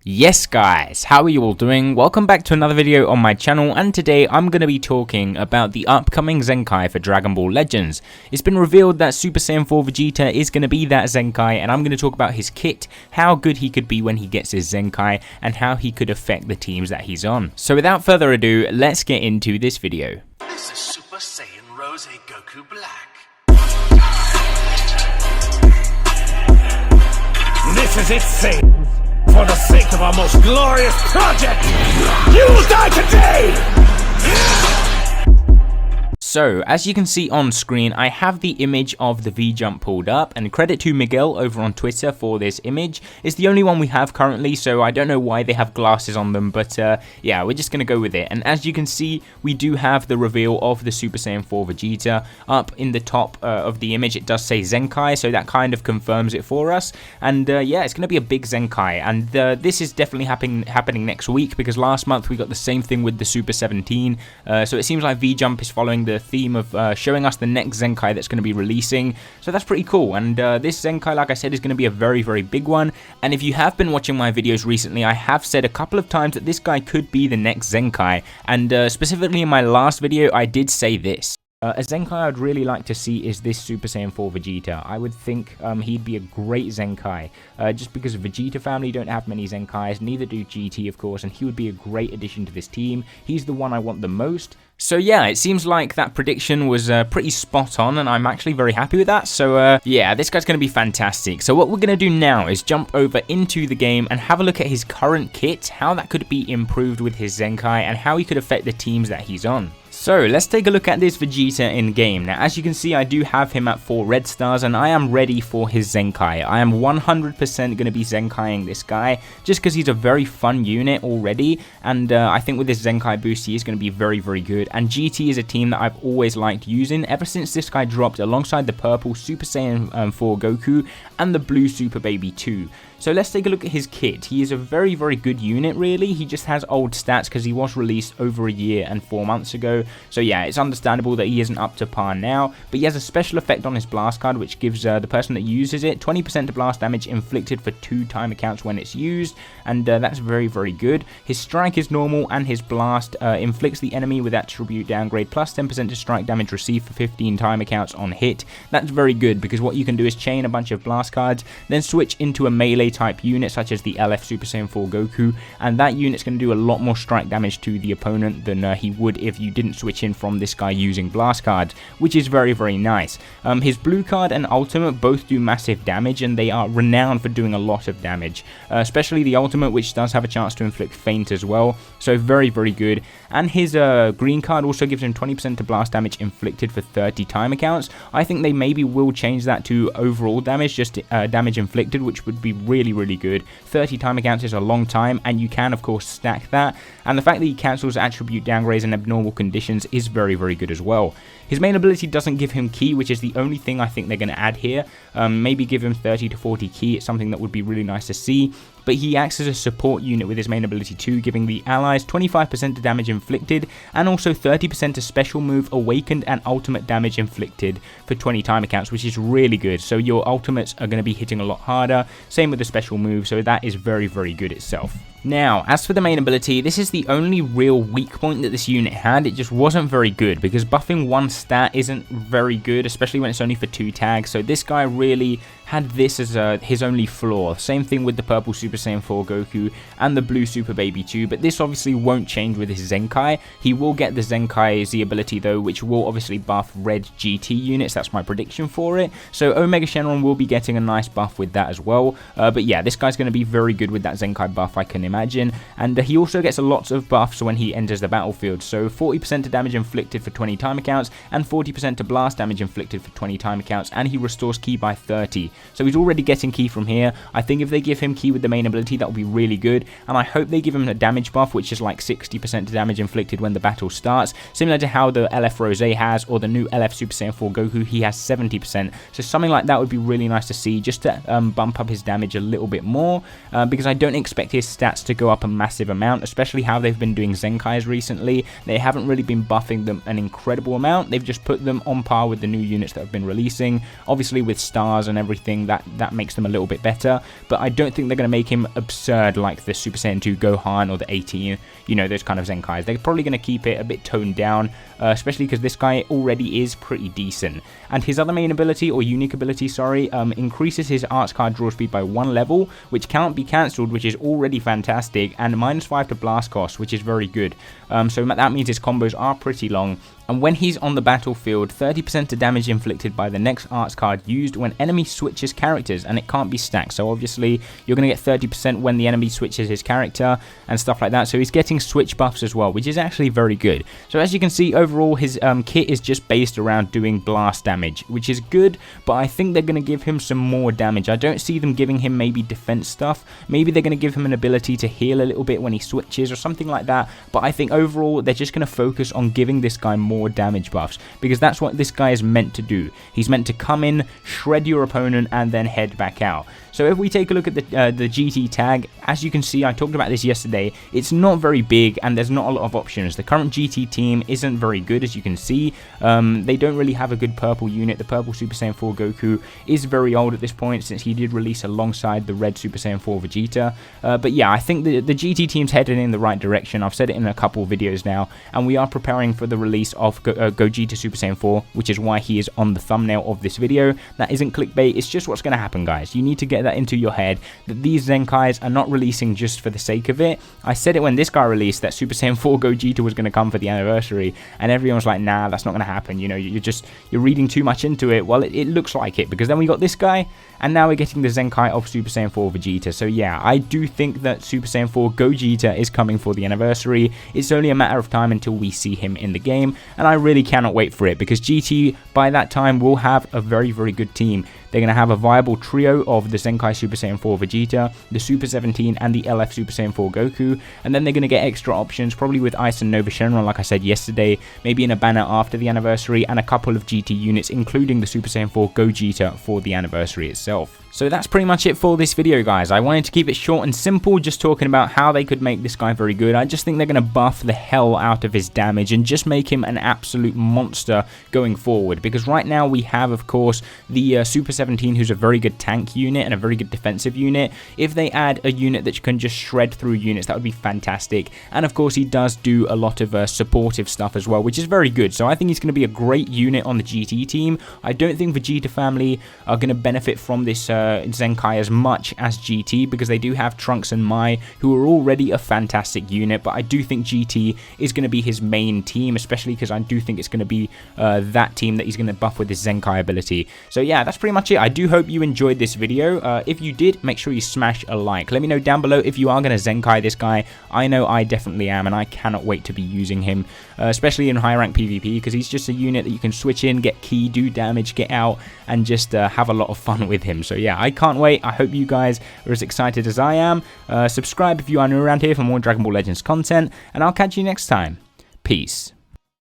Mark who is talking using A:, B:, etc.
A: Yes guys, how are you all doing? Welcome back to another video on my channel, and today I'm going to be talking about the upcoming Zenkai for Dragon Ball Legends. It's been revealed that Super Saiyan 4 Vegeta is going to be that Zenkai, and I'm going to talk about his kit, how good he could be when he gets his Zenkai, and how he could affect the teams that he's on. So without further ado, let's get into this video.
B: This is Super Saiyan Rose Goku Black.
C: This is it, Satan. For the sake of our most glorious project, you will die today!
A: So, as you can see on screen, I have the image of the V-Jump pulled up, and credit to Miguel over on Twitter for this image. It's the only one we have currently, so I don't know why they have glasses on them, but yeah, we're just going to go with it. And as you can see, we do have the reveal of the Super Saiyan 4 Vegeta. Up in the top of the image, it does say Zenkai, so that kind of confirms it for us. And yeah, it's going to be a big Zenkai, and this is definitely happening next week, because last month we got the same thing with the Super 17, so it seems like V-Jump is following the theme of showing us the next Zenkai that's going to be releasing, so that's pretty cool. And this Zenkai, like I said, is going to be a very big one. And if you have been watching my videos recently, I have said a couple of times that this guy could be the next Zenkai, and specifically in my last video I did say this. A Zenkai I'd really like to see is this Super Saiyan 4 Vegeta. I would think he'd be a great Zenkai, just because Vegeta family don't have many Zenkais, neither do GT of course, and he would be a great addition to this team. He's the one I want the most. So yeah, it seems like that prediction was pretty spot on, and I'm actually very happy with that. So yeah, this guy's going to be fantastic. So what we're going to do now is jump over into the game and have a look at his current kit, how that could be improved with his Zenkai, and how he could affect the teams that he's on. So let's take a look at this Vegeta in game. Now as you can see, I do have him at 4 red stars, and I am ready for his Zenkai. I am 100% going to be Zenkaiing this guy, just because he's a very fun unit already, and I think with this Zenkai boost he is going to be very good. And GT is a team that I've always liked using ever since this guy dropped alongside the purple Super Saiyan 4 Goku and the blue Super Baby 2. So let's take a look at his kit. He is a very good unit really. He just has old stats because he was released over a year and 4 months ago. So yeah, it's understandable that he isn't up to par now, but he has a special effect on his blast card which gives the person that uses it 20% to blast damage inflicted for 2 timer counts when it's used, and that's very good. His strike is normal, and his blast inflicts the enemy with attribute downgrade plus 10% to strike damage received for 15 timer counts on hit. That's very good, because what you can do is chain a bunch of blast cards, then switch into a melee type unit such as the LF Super Saiyan 4 Goku, and that unit's going to do a lot more strike damage to the opponent than he would if you didn't switch in from this guy using blast cards, which is very nice. His blue card and ultimate both do massive damage, and they are renowned for doing a lot of damage, especially the ultimate, which does have a chance to inflict feint as well, so very good. And his green card also gives him 20% to blast damage inflicted for 30 timer counts. I think they maybe will change that to overall damage, just damage inflicted, which would be really good. 30 timer counts is a long time, and you can of course stack that, and the fact that he cancels attribute downgrades and abnormal conditions is very good as well. His main ability doesn't give him ki, which is the only thing I think they're going to add here. Maybe give him 30 to 40 ki. It's something that would be really nice to see. But he acts as a support unit with his main ability too, giving the allies 25% to damage inflicted, and also 30% to special move, awakened, and ultimate damage inflicted for 20 timer counts, which is really good. So your ultimates are going to be hitting a lot harder. Same with the special move, so that is very good itself. Now, as for the main ability, this is the only real weak point that this unit had. It just wasn't very good, because buffing one stat isn't very good, especially when it's only for 2 tags. So this guy really had this as his only flaw. Same thing with the purple Super Saiyan 4 Goku and the blue Super Baby 2, but this obviously won't change with his Zenkai. He will get the Zenkai Z ability though, which will obviously buff red GT units. That's my prediction for it. So Omega Shenron will be getting a nice buff with that as well. But yeah, this guy's going to be very good with that Zenkai buff, I can imagine. And he also gets lots of buffs when he enters the battlefield. So 40% to damage inflicted for 20 timer counts, and 40% to blast damage inflicted for 20 timer counts, and he restores ki by 30. So he's already getting ki from here. I think if they give him ki with the main ability, that will be really good, and I hope they give him a damage buff, which is like 60% to damage inflicted when the battle starts, similar to how the LF Rose has, or the new LF Super Saiyan 4 Goku, he has 70%. So something like that would be really nice to see, just to bump up his damage a little bit more, because I don't expect his stats stats to go up a massive amount, especially how they've been doing Zenkais recently. They haven't really been buffing them an incredible amount. They've just put them on par with the new units that have been releasing. Obviously with stars and everything, that makes them a little bit better, but I don't think they're going to make him absurd like the Super Saiyan 2 Gohan or the 18, you know, those kind of Zenkais. They're probably going to keep it a bit toned down, especially because this guy already is pretty decent. And his other main ability, or unique ability, sorry, increases his arts card draw speed by 1 level, which can't be cancelled, which is already fantastic, and -5 to blast cost, which is very good. So that means his combos are pretty long. And when he's on the battlefield, 30% to damage inflicted by the next arts card used when enemy switches characters, and it can't be stacked. So obviously you're going to get 30% when the enemy switches his character and stuff like that. So he's getting switch buffs as well, which is actually very good. So as you can see, overall his kit is just based around doing blast damage, which is good, but I think they're going to give him some more damage. I don't see them giving him maybe defense stuff. Maybe they're going to give him an ability to heal a little bit when he switches or something like that. But I think overall they're just going to focus on giving this guy more damage buffs, because that's what this guy is meant to do. He's meant to come in, shred your opponent, and then head back out. So if we take a look at the GT tag, as you can see, I talked about this yesterday, it's not very big and there's not a lot of options. The current GT team isn't very good, as you can see. They don't really have a good purple unit. The purple Super Saiyan 4 Goku is very old at this point, since he did release alongside the red Super Saiyan 4 Vegeta. But yeah, I think the GT team's headed in the right direction. I've said it in a couple of videos now, and we are preparing for the release of Gogeta Super Saiyan 4, which is why he is on the thumbnail of this video. That isn't clickbait, it's just what's going to happen, guys. You need to get that into your head, that these Zenkais are not releasing just for the sake of it. I said it when this guy released, that Super Saiyan 4 Gogeta was going to come for the anniversary, and everyone was like, nah, that's not going to happen, you know, you're reading too much into it. Well, it looks like it, because then we got this guy, and now we're getting the Zenkai of Super Saiyan 4 Vegeta. So yeah, I do think that Super Saiyan 4 Gogeta is coming for the anniversary. It's only a matter of time until we see him in the game, and I really cannot wait for it, because GT by that time will have a very, very good team. They're going to have a viable trio of the Zenkai Super Saiyan 4 Vegeta, the Super 17, and the LF Super Saiyan 4 Goku, and then they're going to get extra options, probably with Ice and Nova Shenron, like I said yesterday, maybe in a banner after the anniversary, and a couple of GT units, including the Super Saiyan 4 Gogeta for the anniversary itself. So that's pretty much it for this video, guys. I wanted to keep it short and simple, just talking about how they could make this guy very good. I just think they're going to buff the hell out of his damage and just make him an absolute monster going forward, because right now we have, of course, the Super 17, who's a very good tank unit and a very good defensive unit. If they add a unit that can just shred through units, that would be fantastic. And of course he does do a lot of supportive stuff as well, which is very good. So I think he's going to be a great unit on the GT team. I don't think Vegeta family are going to benefit from this Zenkai as much as GT, because they do have Trunks and Mai, who are already a fantastic unit, but I do think GT is going to be his main team, especially because I do think it's going to be that team that he's going to buff with his Zenkai ability. So yeah, that's pretty much it. I do hope you enjoyed this video. If you did, make sure you smash a like. Let me know down below if you are going to Zenkai this guy. I know I definitely am, and I cannot wait to be using him, especially in high rank PvP, because he's just a unit that you can switch in, get key, do damage, get out, and just have a lot of fun with him. So yeah, I can't wait. I hope you guys are as excited as I am. Subscribe if you are new around here for more Dragon Ball Legends content, and I'll catch you next time. Peace.